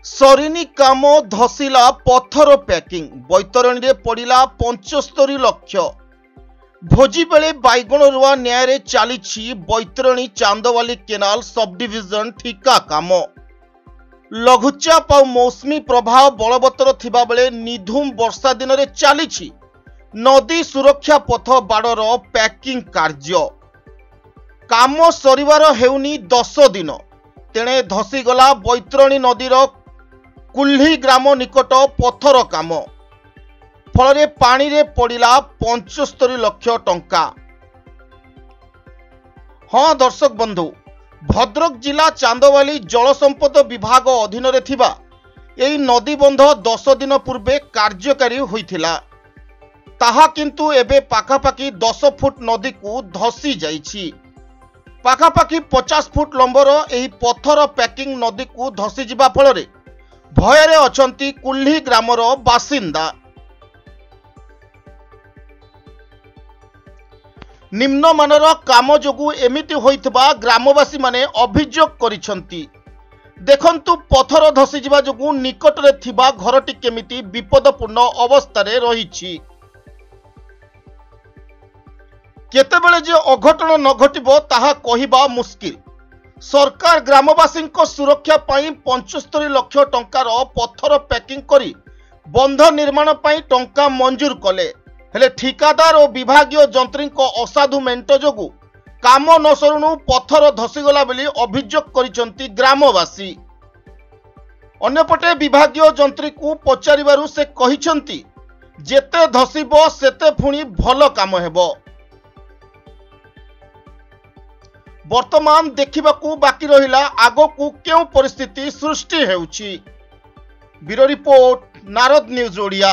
सरिनी काम धसिला पत्थर पैकिंग बैतरणी रे पड़िला 75 लाख। भोजी बेले बैगण रुआ न्याय रे चली Baitarani Chandwali canal sub division ठिका काम। लघुचाप और मौसमी प्रभाव बलवत्तर थिबा बेले निधुम वर्षा दिन रे चली नदी सुरक्षा पथ बाड़र पैकिंग कार्य। काम सरिवार हेउनी 10 दिन तेणे धसीगला बैतरणी नदीर कुल्ही ग्राम निकट पत्थर काम फल पानी रे पड़िला 75 लाख टंका। हाँ दर्शक बंधु, भद्रक जिला चांदवाली जल संपद विभाग अधीन रे थिबा एई नदी बंध 10 दिन पूर्वे कार्यकारी होइथिला। ताहा किंतु एबे पाखापाखी 10 फुट नदी को धसी जाइछि। पाखापाखी 50 फुट लंबर एही पत्थर पैकिंग नदी को धसी जिबा फल भୟରେ अछंती कुल्ही ग्रामर बासिंदा। निम्नमानर काम जोगु एमिति होइतबा ग्रामवासी माने अभियोग करिसंती। देखंतु पत्थर धसी जिबा जोगु निकट रे थिबा घरटी केमिति विपदपूर्ण अवस्था रे रहिछि। केतेबेले जे अघटन न घटिबो ताहा कहिबा मुश्किल। सरकार ग्रामवासी सुरक्षा पाई 75 लाख टंकार पत्थर पैकिंग करी बंध निर्माण पाई टंका मंजूर कले, हेले ठिकादार और विभागीय जंत्री असाधु मेंट जोगु काम न सरुणु पत्थर धसीगला बोली अभियोग करिसंती ग्रामवासी। अन्यपटे विभागीय जंत्री को पचारिबारु से कहिसंती जेते धसीबो सेते पुणी भल काम हेबो। वर्तमान देखिबाकू बाकी रहिला आगकू केउ परिस्थिति सृष्टि हेउछि। Bureau report, Narad news Odia.